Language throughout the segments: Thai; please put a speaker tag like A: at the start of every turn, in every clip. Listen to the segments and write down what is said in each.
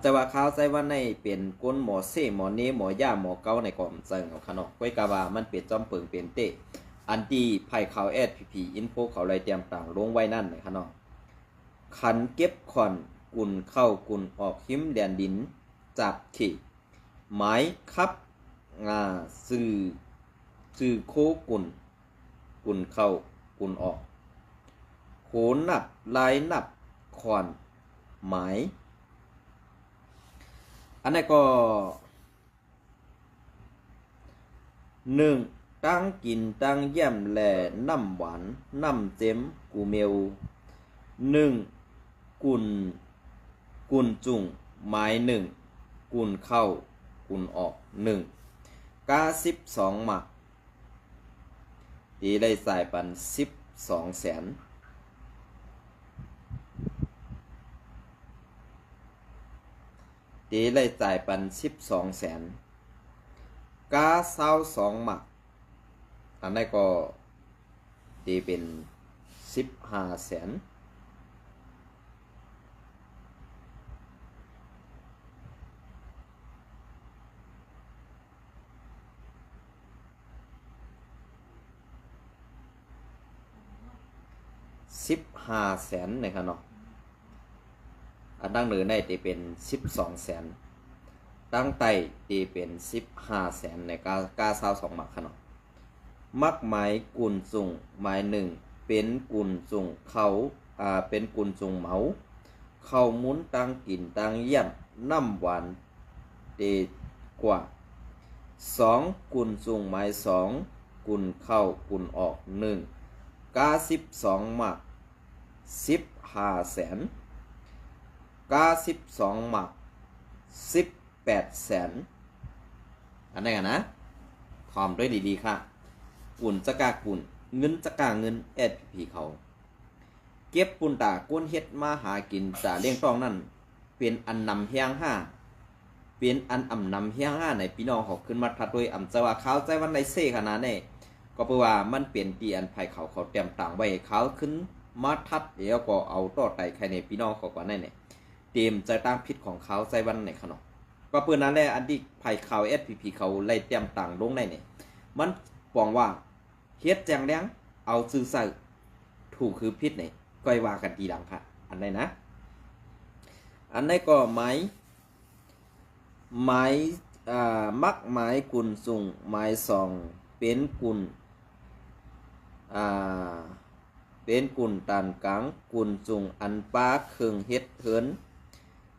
A: แต่ว่าข้าวใจว่าในเป็นก้นหมอเซ่หมอเนหมอย่าหมอเก้าในก่อมเซิงเอาขนมก้อยกาว่ามันเป็นจอมเปิงเป็นเตะอันที่ไผ่ข่าวแอดพีอินโฟเขาเลยเตรียมต่างลงไว้นั่นในขนมขันเก็บขอนกุนเข้ากุนออกหิมแดนดินจับขี่ไม้คับสื่อโคกุนเข้ากุนออกโขนนับลายนับขอนไม้อันนี้ก็หนึ่งตั้งกินตั้งเยี่ยมแหล่น้ำหวานน้ำเจ็มกูเมลหนึ่งกุนจุ่งไม้หนึ่งกุนเข้ากุนออกหนึ่ง12หมักตีได้สายปัน12แสนตีได้จ่ายปัน12แสน22หมักอันนี้ก็ตีเป็น15แสน15 แสนนะครับเนาะอันดังเหนือในตีเป็น12แสนตั้งไตตีเป็น15แสนในกา22หมักขนาดมักไม้กุนจุงไม้หนึ่งเป็นกุนจุงเขาเป็นกุนจุงเหมาเขามุนตั้งกินตั้งเยี่ยมน้ำหวานเตกว่า2กุนจุงไม้2กุนเข้ากุนออก1กา12หมัก15แสน92หมัก18แสนอันนี้กันนะทอมด้วยดีๆค่ะกุนจะกากุนเงินจะกาเงินแอดพีเขาเก็บปุนตาก้นเฮ็ดมาหากินจะเลี้ยงต้องนั่นเป็นอันนำเฮียงห้าเป็นอันนำเฮียงห้าในพี่น้องเขาขึ้นมาทัดโดยจะว่าเขาใจวันในเซ่ขนาดนี้ก็เพราะว่ามันเปลี่ยนตีอันไผ่เขาเตรียมต่างไว้เขาขึ้นมาทัดแล้วก็เอาต่อไตใครในพี่น้องเขากว่านั่นเนี่ยเตรียมใจตั้งพิษของเขาใจวันในขนมก็เพื่อนนั้นแหละอันที่ไผ่เขาSPPเขาไล่เตรียมต่างลงในเนี่ยมันปองว่าเฮ็ดแจงแดงเอาซื่อใส่ถูกคือพิษเนี่ยก้อยว่ากันทีหลังค่ะอันไหนนะอันไหนก็ไม้มักไม้กุนสุงไม้สองเป็นกุนตันกังกุนจุงอันป้าเครื่องเฮ็ดเหิน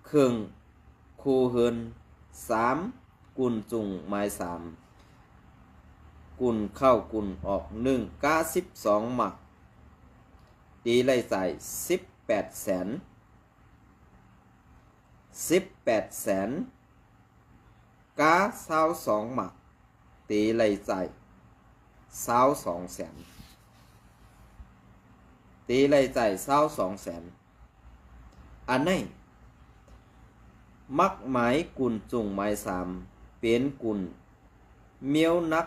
A: เครื่องคูเหิน3กุนจุงไม้3กุนเข้ากุนออก1กา12หมักตีไล่ใส่18แสนกา22หมักตีไล่ใส่22แสนตีไล่ใจ22แสนอันไหนมักหมายกุนจุงไม้3เป็นกุนเมียวนัก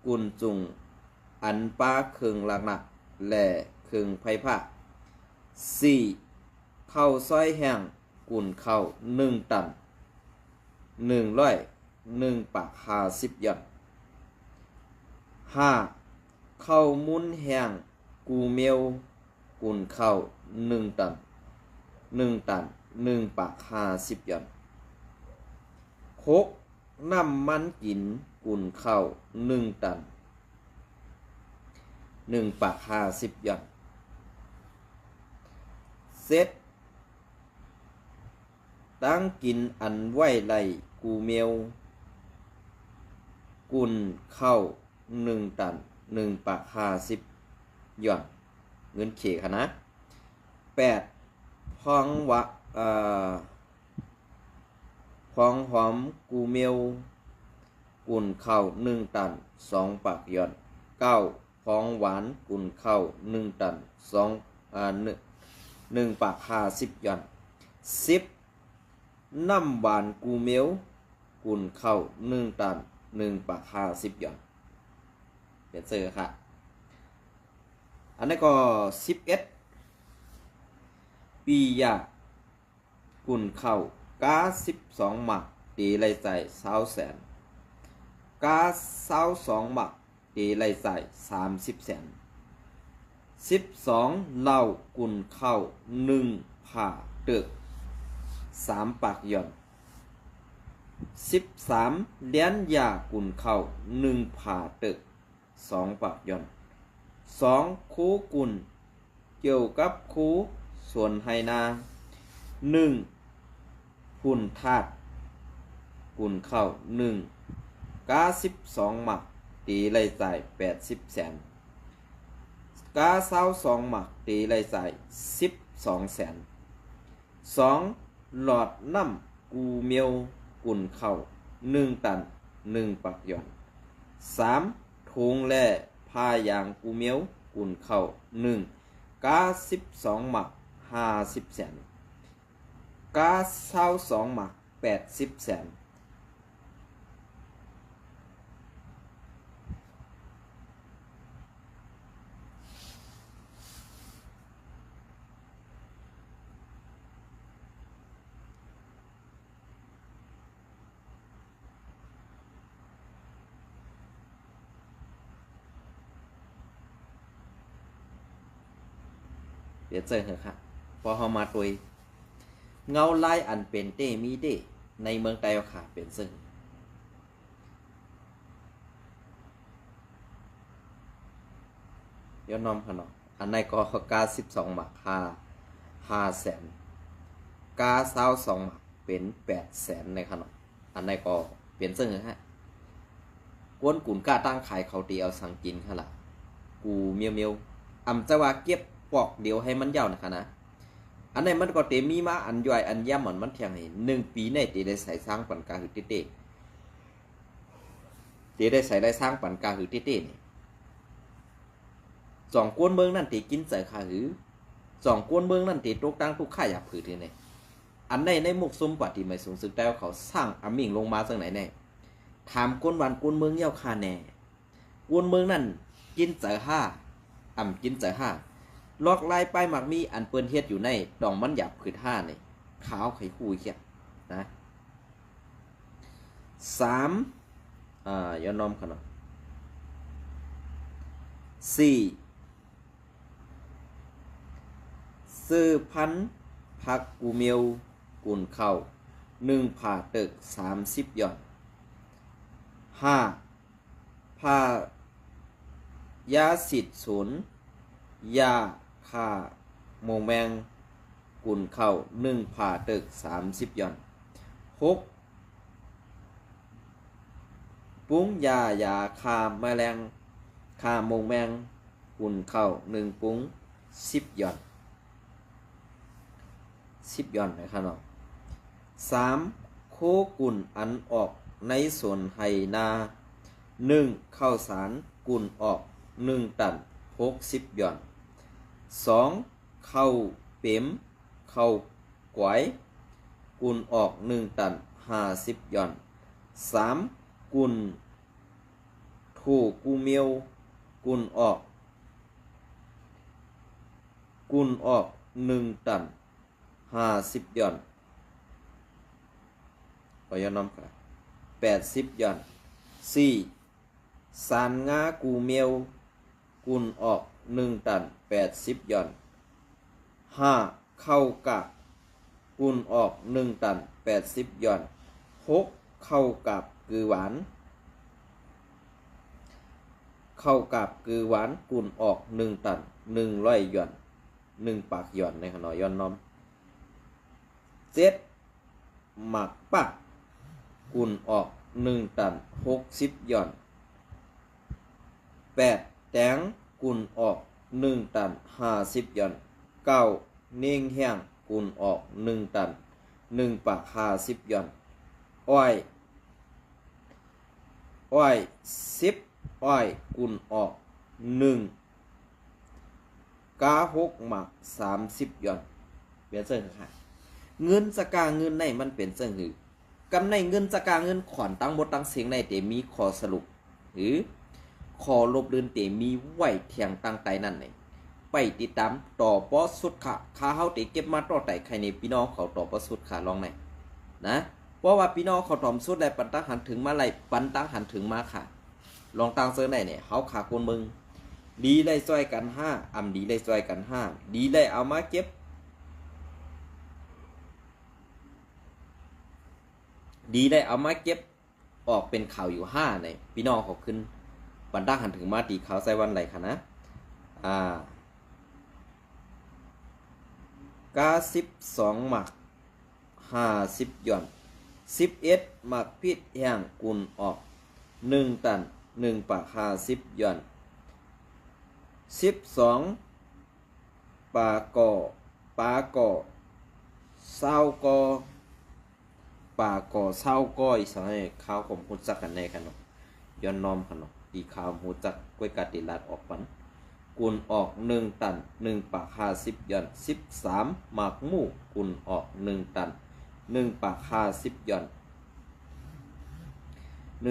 A: กุนจุงอันป้าเคืองหลักหนักและเคืองไผ่ผ้า4เข้าซอยแห้งกุนเข้า1ตัน1ปาก50หย่อน5เข้ามุนแห้งกูเมียวกุนเข้า1ตัน1ปาก50หย่อน6น้ำมันกินกุนเข้า1ตัน1ปาก50หย่อนเซ็ตตั้งกินอันไหวไหลกูเมียวกุนเข้า1ตัน1ปาก50หย่อนเงินเขคณะ8พองหอมกูเมียวกุนเข้า1ตัน2ปากหย่อน9พองหวานกุนเข้า1ตัน1ปาก50หย่อน10น้ำหวานกูเมียวกุนเข้า1ตัน1ปาก50หย่อนเปลี่ยนเสื้อค่ะอันนี้ก็11ปียากุนเข้า กา12หมักตีไรใส่20แสนกา22หมักตีไรใส่30แสน12เหล้ากุนเข้า1ผ่าตึก3ปากหย่อน13เลี้ยนยากุนเข้า1ผ่าตึก2ปากหย่อน2คูกุนเกี่ยวกับคูส่วนไหนา1หุ่นธาตุกุนเข้า1กา12หมักตีไรใส่80แสนกา22หมักตีไรใส่12แสน2หลอดน้ำกูเมียวกุนเข้า1ตัน1ปักหย่อน3ถุงแล่ผ้ายางกูเมียวกุนเข้า1กา12หมัก50แสนกา22หมัก80แสนเดี๋ยวเจอเหรอครับพอเขามาตัวเงาลายอันเป็นเตมีเดในเมืองไต้หวันขาเป็นซึ่งย้อนนอมขนมอันในก็กา12หมัก5แสนกา22หมักเป็น8แสนในขนมอันในก็เป็นซึ่งฮะกวนกุ่นกล้าตั้งขายเขาตีเอาสังกินค่ะล่ะกูเมียวอำจะว่าเก็บปอกเดียวให้มันยาวนะคะนะอันไหนมันก็เตมีมาอันย่อยอันย่ำมันเทียงให้1ปีในตีได้ใส่สร้างปันกาหือเต้ตีได้ใส่ได้สร้างปันกาหือเต้นี่2กวนเมืองนั่นตีกินใส่ขาหือ2กวนเมืองนั่นตีตกตั้งทุกข่าอยากผือทีนี่อันในมุกซุ่มกว่าที่ไม่สูงสึกแต่เขาสร้างอามิ่งลงมาสักไหนแน่ถามกวนวันกวนเมืองเย้าคาแน่กวนเมืองนั่นกินใส่5กินใส่5ลอกลายป้ายหมักมีอันเปิ้นเฮ็ดอยู่ในดองมันหยับคือท่านี่ขาวไข่คู่เขียนะ3ย้อนน้อมขนาด4ซื้อพันผักกูเมียวกุนเข้า1ผ่าตึก30หย่อน5ผ่ายาสิทธิ์ศูนย์ยาค่าโมงแมงกุนเข้า1ผ่าตึก30หย่อน6ปุ้งยาคาแมลงคาโมงแมงกุนเข้า1ปุ้ง10หย่อนนะครับเนาะ3โคกุนอันออกในส่วนไหนา1ข้าวสารกุนออก1ตัน60หย่อน2เข้าเป๋มเข้ากวายกุนออก1ตัน50หย่อน3กุนถูกูเมียวกุนออก1ตัน50หย่อนขอย้อนน้ำค่ะ80หย่อน4สานงากูเมียวกุนออก1ตัน80หย่อน5เข้ากะกุนออก1ตัน80หย่อน6เข้ากับกือหวานกุนออก1ตัน100หย่อน1ปากหย่อนในขนย้อนน้อม7หมักปักกุนออก1ตัน60หย่อน8แตงกุนออก1ตัน50หย่อน9เน่งแห้งกุนออก1ตัน1ปาก50หย่อนอ้อย10อ้อยกุนออก1กา6หมัก30หย่อนเปลี่ยนเส้นค่ะเงินสกาเงินในมันเป็นเส้นหือกำในเงินสกาเงินขอนตั้งหมดตั้งเสียงในเตมีขอสรุปหรือขอลบเลือนเตมีไหวเทียงตั้งไตนั่นเองไปติดตามต่อปอสุดค่ะข้าเฮาเตเก็บมาต่อไตใครในพี่น้องเขาต่อปอสุดค่ะลองไหน นะเพราะว่าพี่น้องเขาถ่อมสุดได้ปันตั้งหันถึงมาไหลปันตั้งหันถึงมาค่ะลองตั้งเสื้อไหนเนี่ยเขาขาคนมึงดีได้ซอยกัน5ดีได้ซอยกัน5ดีได้เอามาเก็บดีได้เอามาเก็บออกเป็นข่าวอยู่5เนี่ยพี่น้องเขาขึ้นปันตั้งหันถึงมาตีเขาใส่วันไหลค่ะนะ92หมัก50หย่อน11หมักพิษแห้งกุนออก1ตัน1ปาก50หย่อน12ปลาก่อเศร้าก่อปลาก่อเศร้าก่อยสายข้าวผมหุดจักกันในขนมย้อนนอมขนมตีข้าวหูจักกล้วยกาติลาดออกปันกุนออก1ตัน1ปาก50หย่อน13หมักหมูกุนออก1ตัน1ปาก50หย่อน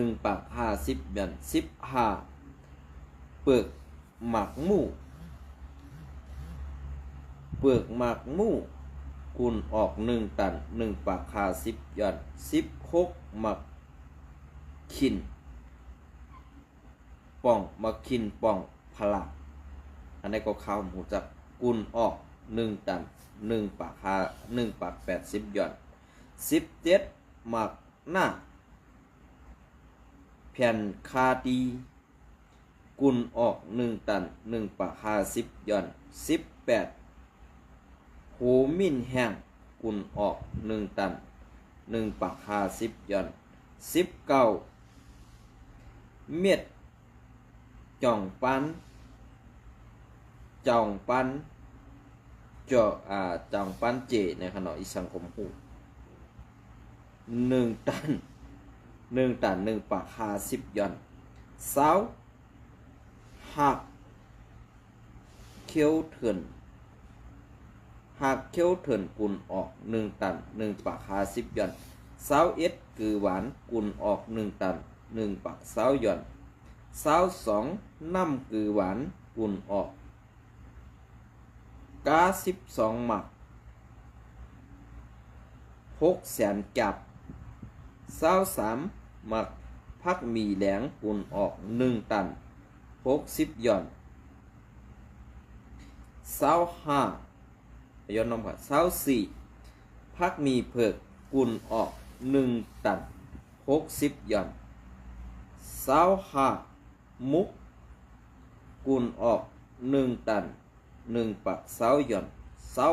A: 1ปาก50หย่อน15เปลือกหมักหมูกุนออก1ตัน1ปาก50หย่อน16หมักขินป่องหมักขินป่องพลักอันนี้ก็ข้าวหมูจับกุนออก1ตัน1ปาก80หย่อน17หมักหน้าแผ่นคาดีกุนออก1ตัน1ปาก50หย่อน18โหมินแห้งกุนออก1ตัน1ปาก50หย่อน19เม็ดจ่องปันจ่องปันเจในขณะอีสังคมหู1ตัน1ปาก50หย่อน20หักเขียวเถื่อนกุนออก1ตัน1ปาก50หย่อน21คือหวานกุนออก1ตัน1ปาก20หย่อน22น้ำคือหวานกุนออก92หมัก6แสนจับ23หมักพักมีแหลงกุนออก1ตัน60หย่อน25ย้อนน้องผ่า24พักมีเผือกกุนออก1ตัน60หย่อน25มุกกุนออก1ตัน1ปัก20หย่อน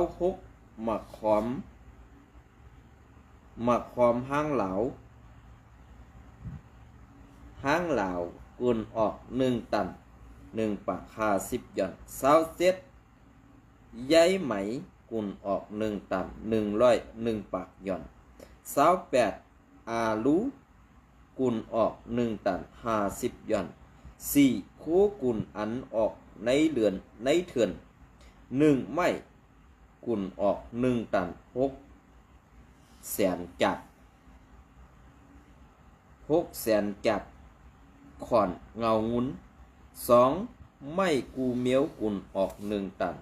A: 26หมักหอมห้างเหลากุนออก1ตัน1ปาก50หย่อน27ใยไหมกุนออก1ตัน101ปากหย่อน28อาลูกุนออก1ตัน50หย่อน4โคกุนอันออกในเถื่อน1ไม้กุนออก1ตัน6แสนจัดขอนเงางุ้น2ไม้กูเมียวกุนออก1ตัน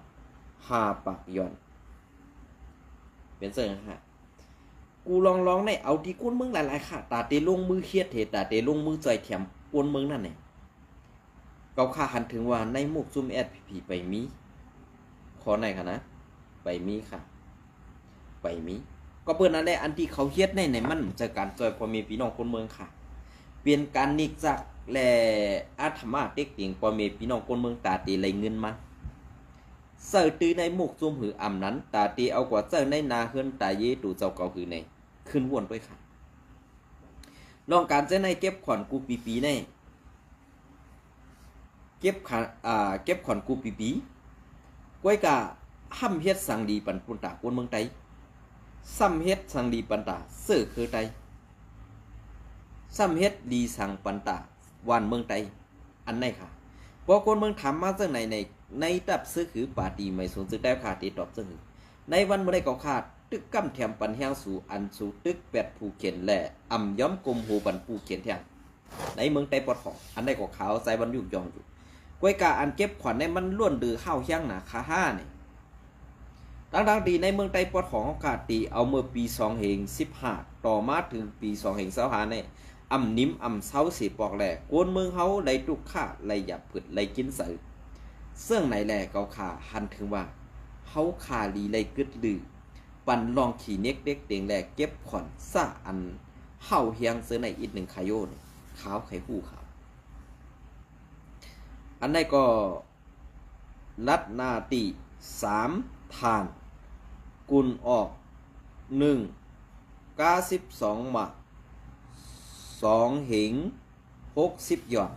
A: 5ปากหย่อนเป็นเสื่อฮะกูลองในเอาที่ก้นมึงหลายๆค่ะตาเตลงมือเครียดเถตาเตลงมือใจแถมก้นมึงนั่นเนี่ยเกาค่าหันถึงว่าในมุกซุ่มแอดผีไปมีขอไหนค่ะนะไปมีค่ะไปมีก็เปิ้นนั่นแหละอันที่เขาเฮ็ดในมันจากการจอยพอมีพี่น้องคนเมืองค่ะเปลี่ยนการนิกจากและอาธรรมะเต็กเตียงพอมีพี่น้องคนเมืองตาตีไหลเงินมาเสิร์ตือในมุกซุ่มหืออ่ำนั้นตาตีเอากว่าเสิร์ในนาเฮือนตาเยตู่เจ้าเก่าหือในขึ้นวนด้วยค่ะลองการเจ้าในเก็บขวัญกูปีในเก็บขวัญกูปีก้อยกะห้ำเฮ็ดสังดีปันปุ่นตาคนเมืองไตซ้ำเฮ็ดสังดีปันตาเสือคือไตซ้ำเฮ็ดดีสังปันตาวันเมืองไตอันไหนค่ะพอคนเมืองถามมาจังในตับซื้อคือปาตีไม่สนสึกได้ขาดตีตอบจังในวันเมื่อใดก็ขาดตึกกำแถมปันแห้งสู่อันสู่ตึก8ผู้เขียนและอ่ำย้อมกลมหูปันผู้เขียนแทงในเมืองไตปอดของอันใดก็ขาวใส่บรรยุกยองอยู่ก้อยกาอันเก็บขวัญในมันล้วนดือข้าวเฮียงหนาคาห้าเนี่ย ดังๆดีในเมืองไต้ปอดของเขาขาดตีเอาเมื่อปี2015ต่อมาถึงปี2025เนี่ยอ่ำนิ่มอ่ำเศร้าสีปอกแหล่กวนเมืองเขาไหลตุกข่าไหลหยับผึดไหลกินเสือเสื่องไหนแหล่เกาขาหันถึงว่าเขาขาลีไหลกึดลือปันลองขี่เน็กเด็กเตียงแหล่เก็บขอนซ่าอันเห่าเฮียงเสือในอีกหนึ่งขายโยนขาวไข่หู้ขาวอันนี้ก็ลัดนาติ3ทานกุลออก1 92 หมัก2 เหง60 หย่อน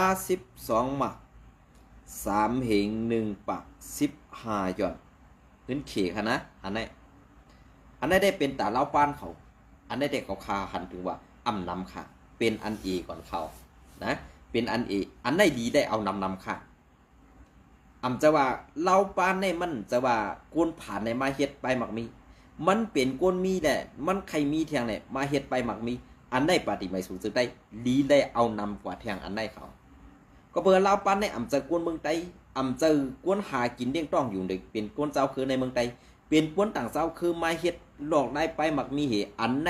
A: 92 หมัก3 เหง1 ปัก15 หย่อนขึ้นเขค่ะนะอันนี้ได้เป็นตาเล่าป้านเขาอันนี้เด็กเขาคาหันถึงว่าอ่ำนำค่ะเป็นอันเอก่อนเขานะเป็นอันเออันไหนดีได้เอานำค่ะจะว่าเล่าป้านในมันจะว่าก้นผ่านในมาเฮ็ดไปหมักมีมันเป็นก้นมีแหละมันใครมีเทียงเนี่ยมาเฮ็ดไปหมักมีอันได้ปฏิไม่สูงสุดได้ลีได้เอานำกว่าเทียงอันได้เขาก็เพื่อเล่าป้านในจะก้นเมืองไต้จะก้นหากินเลี้ยงต้องอยู่เด็กเป็นก้นเจ้าคือในเมืองไต้เป็นก้นต่างเจ้าคือมาเฮ็ดหลอกได้ไปหมักมีเหอันใน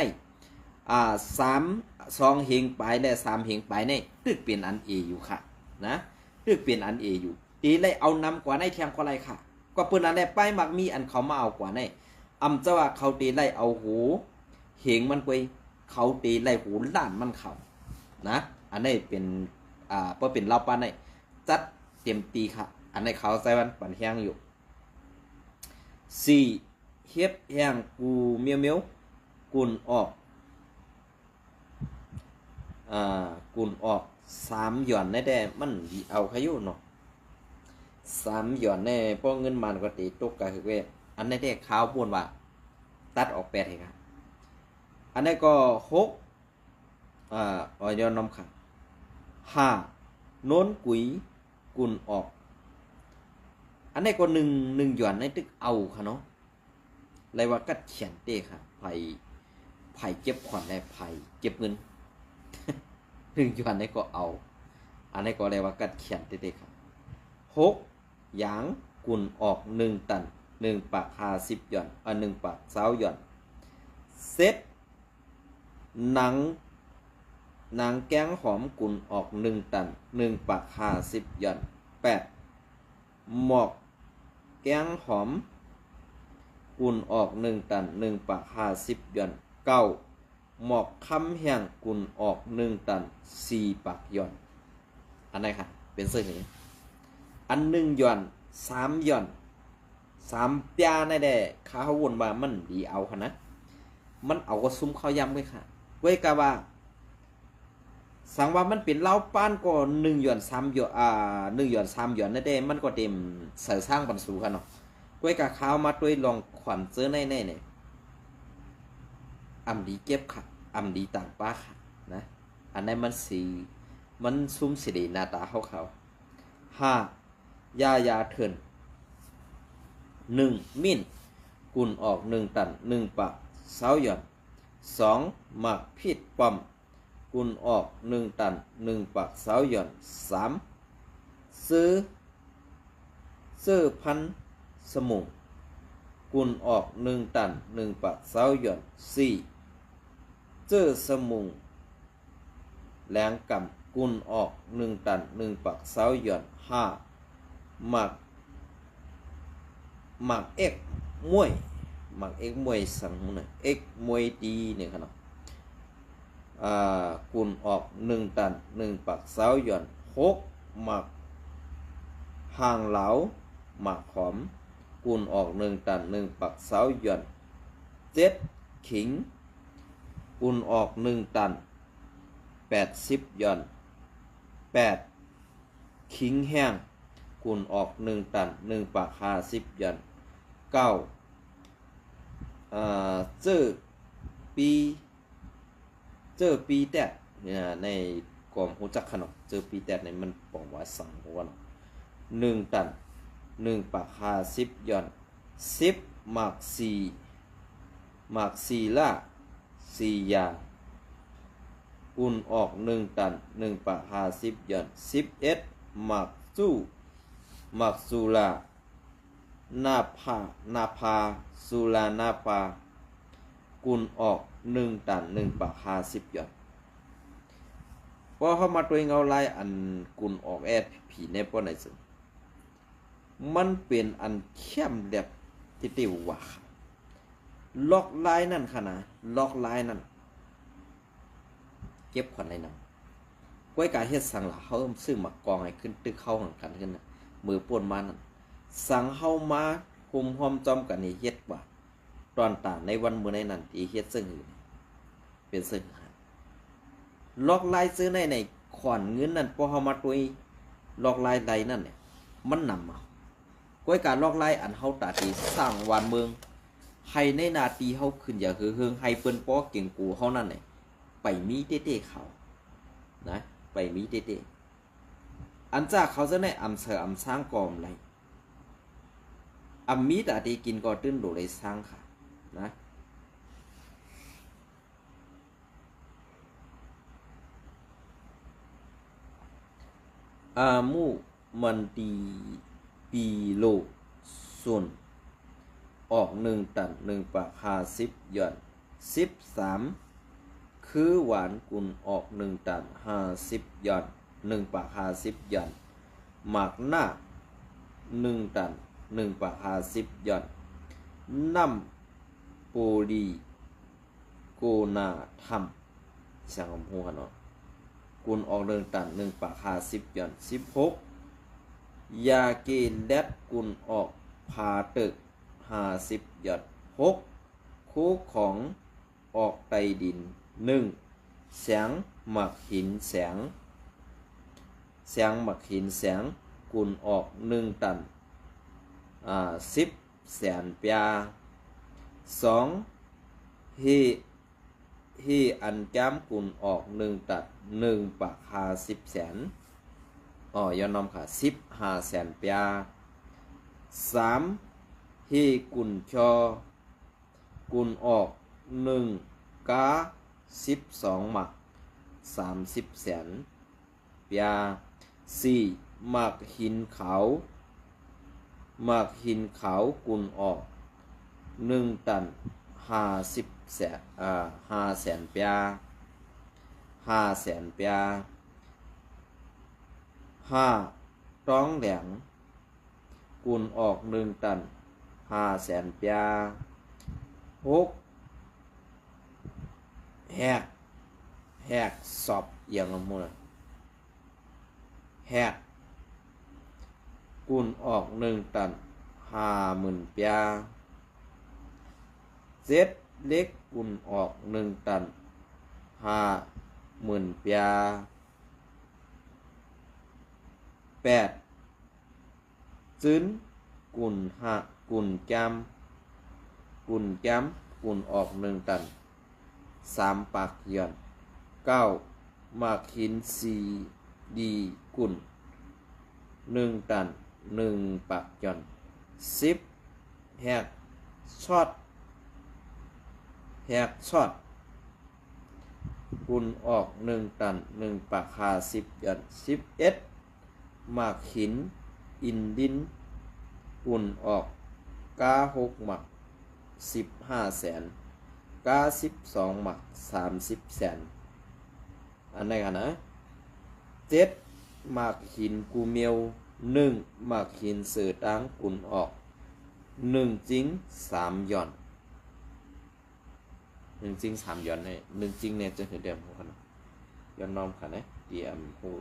A: 2 เหงไปและ3 เหงไปในตึกเป็นอันเออยู่ค่ะนะตึกเป็นอันเออยู่ตีเลยเอานำกว่าในเทียงก็ไรค่ะก็เปิ้นอันได้ไปมักมีอันเขามาเอากว่าในจะว่าเขาตีไล่เอาหูเหงมันไปเขาตีไล่หูล้านมันเขานะอันนี้เป็นเพื่อเป็นเล่าป้านในจัดเต็มตีค่ะอันนี้เขาใส่วันปันแห้งอยู่4เฮ็บแห้งกูเมียวกุนออกกุนออก3 หย่อนในแต่มันเอาขยุเนาะ3 หย่อนในพวกเงินมันก็ตีตกกะคือเวอันนี้ได้ข่าวพูดว่าตัดออก8ให้ครับอันนี้ก็6ย้อนนำค่ะ5โน้นกุยกุนออกอันนี้ก็1 หย่อนในตึกเอาค่ะเนาะเลยว่ากัดเขียนเต้ค่ะไผ่เก็บขวัญได้ไผ่เก็บเงิน1 หย่อนในก็เอาอันนี้ก็เลยว่ากัดเขียนเต้ครับ6หยางกุนออก1 ตัน1 ปัก50 หย่อน1 ปัก20 หย่อนเซตหนังแกงหอมกุนออก1 ตัน1 ปัก50 หย่อน8หมอกแกงหอมกุนออก1 ตัน1 ปัก50 หย่อน9หมอกคำแห้งกุนออก1 ตัน4 ปัก หย่อนอันไหนค่ะเป็นเสื้อเหงอัน1 หย่อน3 หย่อน3 ปีในแด่ข้าววนว่ามันดีเอาค่ะนะมันเอาก็ซุ้มข้าวยำไว้ค่ะไว้กะว่าสังว่ามันเป็นเล้าป้านก็1 หย่อน3 หย่อน1 หย่อน3 หย่อนในแด่มันก็เต็มเสริมสร้างบรรสูค่ะเนาะไว้กะข้าวมาด้วยลองขวัญเจอในเนี่ยดีเก็บค่ะดีต่างป้าค่ะนะอันนั้นมันซุ้มสีดีหน้าตาเขา5ยาเถิน1 มิ้นกุนออก1 ตัน1 ปัก20 หย่อน2หมักพิษปอมกุนออก1 ตัน1 ปัก20 หย่อน3ซื้อพันสมุงกุนออก1 ตัน1 ปัก20 หย่อน4เจอสมุงแหลงกำกุนออก1 ตัน1 ปัก20 หย่อน5หมักเอ็กมวยสังนะเอ็กมวยดีเนี่ยครับกุนออก1 ตัน1 ปัก20 หย่อน6หมักห่างเหลาหมักหอมกุนออก1 ตัน1 ปัก20 หย่อน7ขิงกุนออก1 ตัน80 หย่อน8ขิงแห้งกุนออก1 ตัน1 ปัก50 หย่อน9เจอปีแตดเนี่ยในกรมหูจักขนมเจอปีแตดในมันบอกว่าสั่งหัวเนาะ1 ตัน1 ปัก50 หย่อน10หมัก4ละ4 ยากุนออก1 ตัน1 ปัก50 หย่อน11หมักสู้ละ นาภานาภาสุลานาภากุลออก1 ตัน 1 ปาก50 หยอนพอเข้ามาตัวเงาลายอันกุลออกแอดผีในป้อนไหนซึ่งมันเป็นอันเข้มแบบที่ติวว่าล็อกลายนั่นค่ะนะล็อกลายนั่นเก็บขวัญในนั้นก้อยกาเฮ็ดสังหละเขาซึ่งมากองให้ขึ้นตึกเข้าหังกันขึ้นนะมือป่วนมานั่นสังเฮามาคุมหอมจอมกันนี่เฮ็ดว่าตอนตาในวันมื้อในนั้นที่เฮ็ดซึ่งอยู่เป็นซึ่งล็อกลายซื้อในขอนเงินนั่นพอเฮามาตัวล็อกลายใดนั่นเนี่ยมันนำมาก้อยการล็อกลายอันเฮาตาที่สร้างวานเมืองให้ในนาทีเฮาขึ้นอย่าเฮืองให้เปิ้นป้อเก่งกูเฮานั่นเนี่ยไปมีเต้ๆเขานะไปมีเต้ๆอันจากเขาจะในอำเภออำสร้างกอมไรอำมีตาที่กินก็ตื้นโดเลยสร้างค่ะนะอามูมันตีปีโลส่วนออก1 ตัน 1 ปาก50 หยอน13คือหวานกุลออก1 ตัน 50 หยอน1 ปาก50 หยอนหมากหน้า1 ตัน 1 ปาก50 หยอนน้ำโปลีโกนาทำสังคมหัวเนาะกุลออก1 ตัน 1 ปาก50 หยอน16ยาเกนแดดกุลออกพาตึก50 หยอน6คู่ของออกไตดิน1แสงหมักหินแสงหมักหินแสงกุลออก1 ตัน10 แสนปยา2ฮีอันจ้ำกุลออก1 ตัน 1 ปาก50 แสนย้อนนำค่ะ15 แสนปยา3ฮีกุลชอกุลออก1 กา12 หมัก30 แสนปยา4หมักหินขาวกุลออก1 ตัน 50 แสน5 แสนปยา5 แสนปยา5ต้องแหลงกุลออก1 ตัน 5 แสนปยา6แหกสอบเอียงลงมาแหกกุลออก1 ตัน 50,000 ปยาเจ็ดเล็กกุลออก1 ตัน 50,000 ปยา8ซึนกุลกุลจำกุลออก1 ตัน 3 ปากหย่อน9มากหินซีดีกุล1 ตัน 1 ปากหย่อน10แหกช็อตกุลออก1 ตัน 1 ปาก50 หย่อน11มากหินอินดินกุลออก6 หมัก15 แสน12 หมัก30 แสนอันไหนกันนะ7หมักหินกูเมียว1หมักหินเสือตังกุลออก1 จริง 3 หย่อน1 จริง 3 หย่อนเนี่ย1 จริงเนี่ยจะเห็นเดิมของเขาย้อนน้อมค่ะนะเตรียมผู้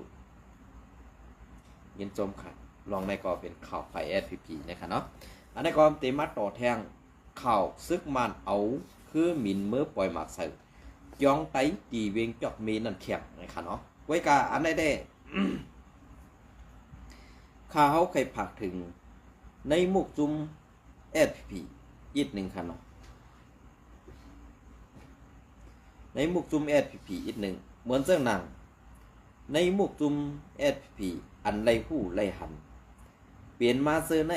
A: ยินจมค่ะลองในก็เป็นข่าวไฟ SPP นะคะเนาะอันนี้ก็เตมาต่อแทงข่าวซึกมันเอาคือหมินเมื่อปล่อยหมากใส่ย้องไตตีเวงจอกมีนั่นแข็งนะคะเนาะไว้กาอันได้ ข้าเขาเคยผักถึงในมุกจุม SPP อีกหนึ่งค่ะเนาะในมุกจุม SPP อีกหนึ่งเหมือนเจ้าหนังในมุกจุม SPP อันไรหู้ไรหันเปลี่ยนมาเซอร์ใน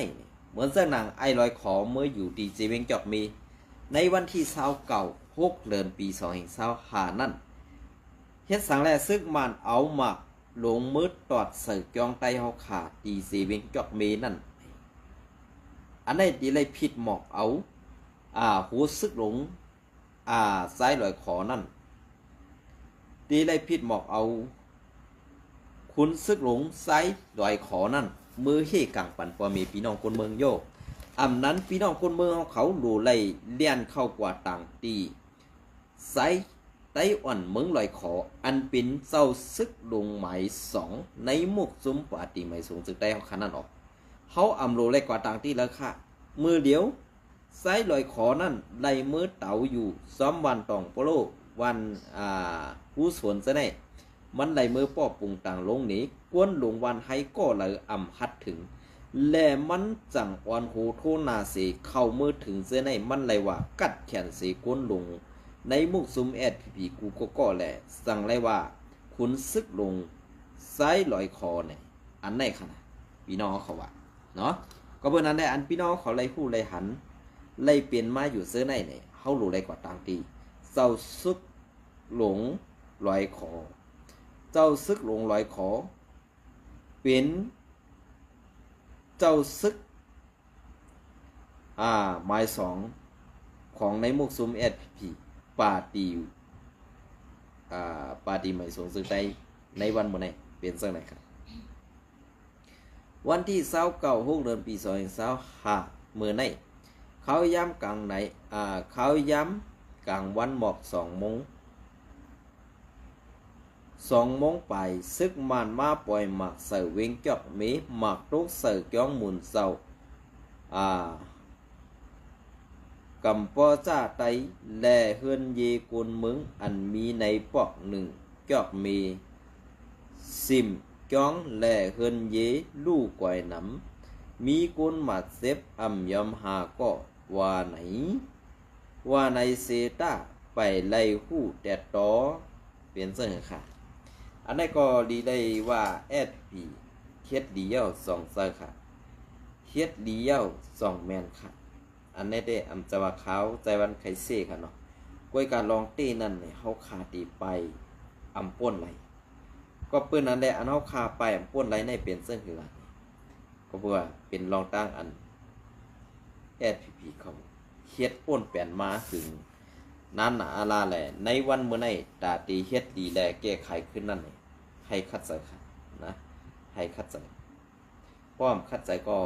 A: เหมือนเสื้อหนังไอรอยขอเมื่ออยู่ดีเจเวงจอกมีในวันที่29 เดือนปี2025นั่นเฮ็ดสังแลซึกมันเอาหมักลงมืดตอดเสือกยองไตเฮาขาดดีเจเวงจอกมีนั่น อันไหนดีเลยผิดหมอกเอาหูซึกหลงซ้ายลอยขอนั่นดีเลยผิดหมอกเอาคุณซึกหลงซ้ายลอยขอนั่นมือเฮกังปันพอมีพี่น้องคนเมืองโยกนั้นพี่น้องคนเมืองเขาหลู่ไล่เลี้ยนเข้ากว่าต่างตีไซไต้อ่อนเมืองลอยขออันเป็นเจ้าซึกลงหมายสองในมุกซุ้มปาตีหมายสูงสึกได้เขาขนาดออกเขาหลู่ไล่กว่าต่างตีแล้วค่ะมือเดียวไซลอยขอนั่นไล่มือเต่าอยู่ซ้อมวันตองโปโลวันผู้สวนซะแน่มันไล่มือป้อปุงต่างลงนี้กวนหลวงวันให้ก็เลยฮัดถึงและมันจังอ่อนหูโทนาเสเข้ามือถึงเส้นในมันเลยว่ากัดแขนเสกวนลงในมุกซุมพีกูก็แหละสั่งเลยว่าคุณซึกลงซ้ายลอยคอเนี่ยอันไหนขนาดพี่น้องเขาว่าเนาะก็เพื่อนั้นได้อันพี่น้องเขาเลยพูดเลยหันเลยเปลี่ยนมาอยู่เส้นในเนี่ยเขาหลู่เลยกว่าต่างตีเจ้าซึกหลงลอยคอเจ้าซึกหลงลอยคอเป็นเจ้าซึกหมายสองของในมุกซุมพีปาตีปาตีหมายสูงสึกได้ในวันมื้อไหนเป็นสักไหนครับวันที่29 เดือนปี2025มื้อไหนเขาย้ำกลางไหนเขาย้ำกลางวันหมอก2 โมงไปซึกมันมาปล่อยหมักเสือเวงจอกเมหมักทุกเสือจ้องหมุนเสากำปอจ้าไตแลเฮือนเยกุนมึงอันมีในปอกหนึ่งจอกเมซิมจ้องแลเฮือนเยลู่ก่อยน้ำมีกุนหมัดเซฟยำหาก็ว่าไหนเซตาไปไล่หู้แดดตอเปลี่ยนเสื้อค่ะอันนี้ก็ดีได้ว่าพีเฮ็ดดีเย้า2เซอร์ค่ะเฮ็ดดีเย้า2แมนค่ะอันนี้ได้จะว่าเขาใจวันไคเซ่ค่ะเนาะกวยการลองตีนั่นเนี่ยเขาขาตีไปป้นไหลก็เปิ้นนั้นได้อันเขาขาไปป้นไหลในเป็นเสื้อหือก็เพื่อเป็นลองตั้งอันพีเขาเฮ็ดป้นแปลนมาถึงนั่นอาลาแหละในวันเมื่อไหร่ตาตีเฮ็ดดีแลแก้ไขขึ้นนั่นนี่ให้คัดใจค่ะนะให้คัดใจป้อมคัดใจก็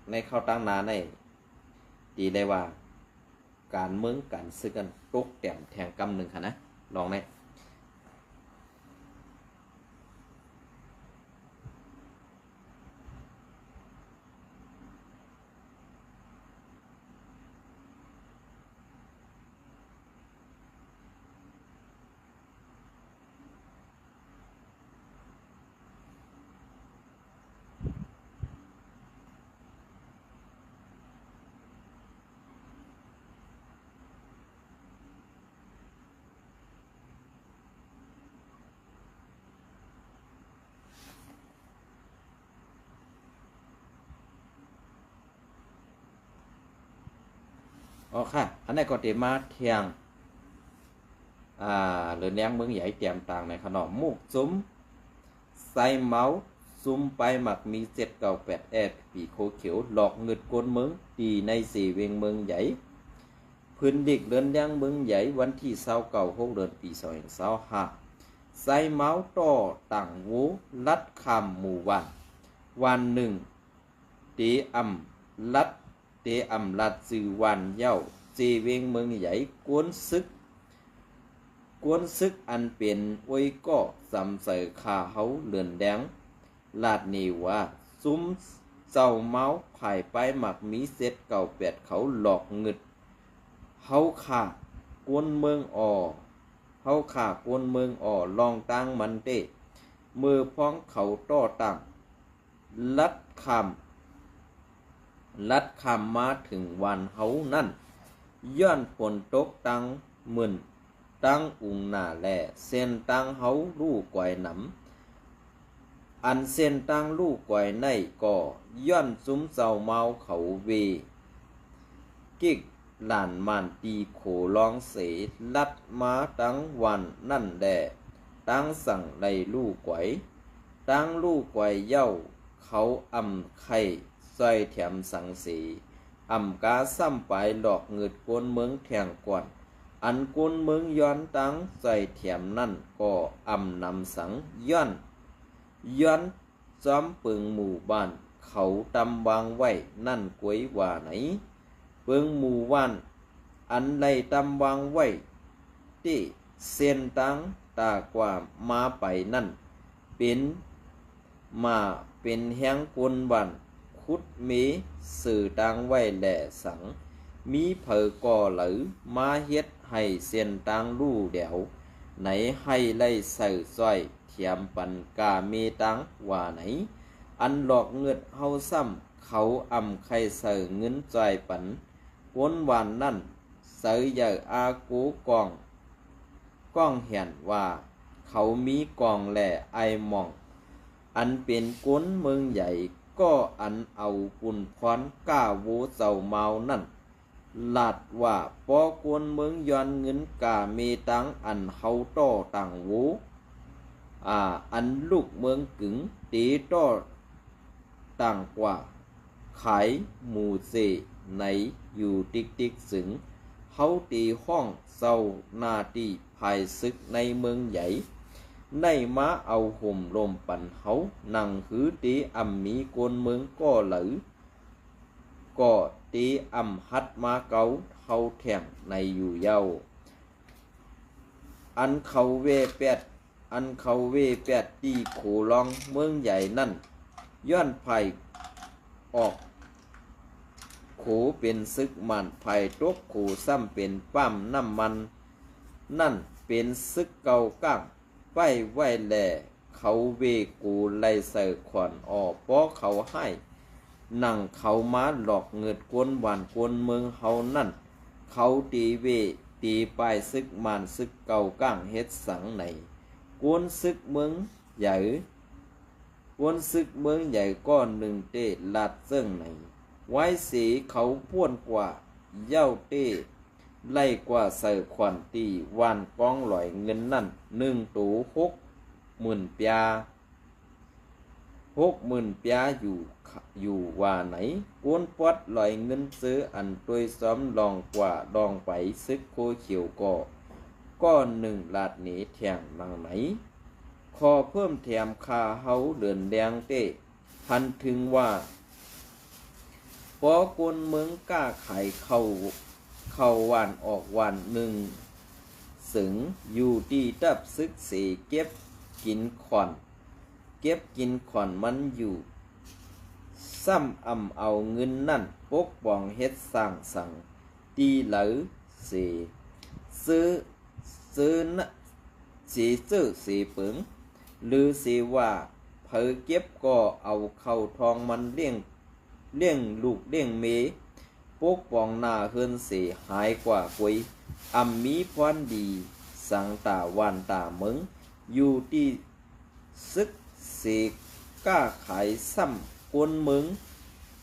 A: ในเข้าตั้งนาในดีเลยว่าการเมืองการซื้อกันตกแต้มแทงกำหนึ่งค่ะนะลองไหมอ๋อค่ะอันนี้ก็เตมาเทียงหรือแนงเมืองใหญ่เตรียมต่างในขนมมุกซุ้มไซเมาซุ้มไปหมักมี798ปีโคเขียวหลอกเงินกนเมืองตีใน4เวงเมืองใหญ่พื้นดิกเดินยังเมืองใหญ่วันที่29 เดือนปี2025ไซเมาต่อต่างวูลัดคำหมู่วันหนึ่งเตลัดจือวันเย้าเจเวงเมืองใหญ่กวนซึกอันเป็นอวยก็สำใส่ขาเขาเลือนแดงลาดนีว่าซุ้มเจ้าเมาภายไปหมักมี798เขาหลอกเงิดเขาขากวนเมืองลองตั้งมันเตมือพ้องเขาต่อตั้งลัดคำมาถึงวันเฮานั่นย้อนฝนตกตั้งมึนตั้งอุงหน้าแลเส้นตั้งเฮาลู่ก่อยหนำอันเส้นตั้งลู่ก่อยในก็ย้อนซุ้มเจ้าเมาเขาเวกิกหลานมานตีโขลองเสลัดมาตั้งวันนั่นแดตั้งสั่งในลู่ก่อยตั้งลู่ก่อยเย้าเขาไข่ซอยแถมสังสี กาซ้ำไปหลอกเงิดกวนเมืองแทงก่อนอันกวนเมืองย้อนตังใส่แถมนั่นก็นำสังย้อนจอมปึงหมู่บ้านเขาตำวางไว้นั่นกวยว่าไหนปึงหมู่บ้านอันใดตำวางไว้ที่เส้นตังตากว่ามาไปนั่นเป็นมาเป็นแห้งกวนบ้านคุดมีสื่อตังไว้แหล่สังมีเผอก่อหรือมาเฮ็ดให้เส้นตังลู่เดวไหนให้ไล่ใส่ซอยเทียมปันกาเมตังว่าไหนอันหลอกเงิดเฮาซ้ำเขาไข่เสือเงินจอยปันกวนวานนั่นเสือใหญ่อากูกองเห็นว่าเขามีกองแหล่ไอมองอันเป็นกวนเมืองใหญ่ก็อันเอาปุ่นพรก้าโวเจ้าเมานั่นลาดว่าปอกวนเมืองย้อนเงินกาเมตังอันเฮาต้อต่างโวอันลูกเมืองกึ๋งตีต้อต่างกว่าขายหมู่เสไหนอยู่ติ๊กสึงเฮาตีห้องเศร้านาตีภายซึกในเมืองใหญ่ในมาเอาห่มลมปันเฮานั่งหือตีมีกวนเมืองก็หรือก็ตีฮัดมาเกาเฮาแถงในอยู่เย้าอันเขาเวแปดตีโขลองเมืองใหญ่นั่นย้อนไผ่ออกโขเป็นซึกมันไผ่ตกโขซ้ำเป็นปั้มน้ำมันนั่นเป็นซึกเก่าก้างไปไว้แหล่เขาเวกูไล่ใส่ขวัญออกเพราะเขาให้นั่งเขามาหลอกเงิดกวนหวานกวนเมืองเฮานั่นเขาตีเวตีปลายซึกมันซึกเก่าก้างเฮ็ดสังไหนกวนซึกเมืองใหญ่ก้อนหนึ่งเตลาดเซิ่งไหนไว้สีเขาป้วนกว่าเย้าเต้ไล่กว่าใส่ขวัญตีวานกองหลอยเงินนั่น1 ตู60,000 ปยา60,000 ปยาอยู่ว่าไหนกวนปอดหลอยเงินซื้ออันตัวยซ้อมลองกว่าลองไปซึกโคเขียวก้อนหนึ่งลาดหนีแทงนังไหนขอเพิ่มแถมคาเฮาเดินแดงเต้พันถึงว่าปอกวนเมืองกล้าไขเข้าวันออกวันหนึ่งสึงอยู่ที่ตับซึกเสเก็บกินขอนมันอยู่ซ้ำเอาเงินนั่นปกป้องเฮ็ดสร้างสังตีเหลือเสซื้อนะสีซื้อสีเปิงหรือสีว่าเผอเก็บก็เอาเข้าทองมันเลี้ยงลูกเลี้ยงเมปกป้องหน้าเฮือนเสหายกว่ากุยมีพรดีสังตาวันตาเมืองอยู่ที่ซึกเสก้าขายซ้ำกวนเมือง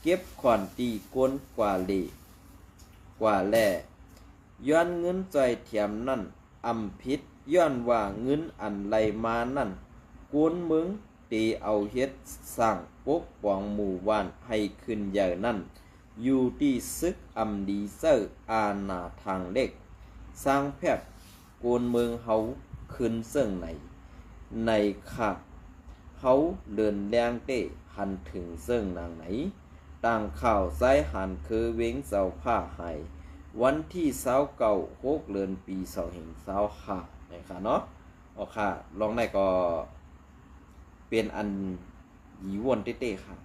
A: เก็บขอนตีกวนกว่าแล่ย้อนเงินใจเทียมนั่นผิดย้อนว่าเงินอันไหลมานั่นกวนเมืองตีเอาเฮ็ดสร้างปกป้องหมู่บ้านให้ขึ้นใหญ่นั่นอยู่ที่ซึกดีเซอร์อาณาทางเล็กสร้างแพทย์กวนเมืองเฮาขึ้นเสื่องในค่ะเฮาเดินแดงเต้หันถึงเสื่องนางไหนต่างข่าวซ้ายหันคือเว้งเสาผ้าหายวันที่29 เดือนปี2565นะคะเนาะโอเคลองได้ก็เป็นอันหยีวนเต้ๆค่ะ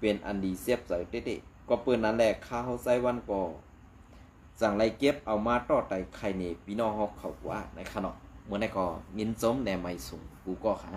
A: เป็นอันดีเสียบใส่เต้ๆก็เปิ้นนั่นแหละข้าวไส้วันก็สั่งไรเก็บเอามาต่อไต่ไข่เนพี่น้องเขาว่าในขณะเมื่อไหร่ก็ยินจมแนไม่สูงกูก็ค่ะ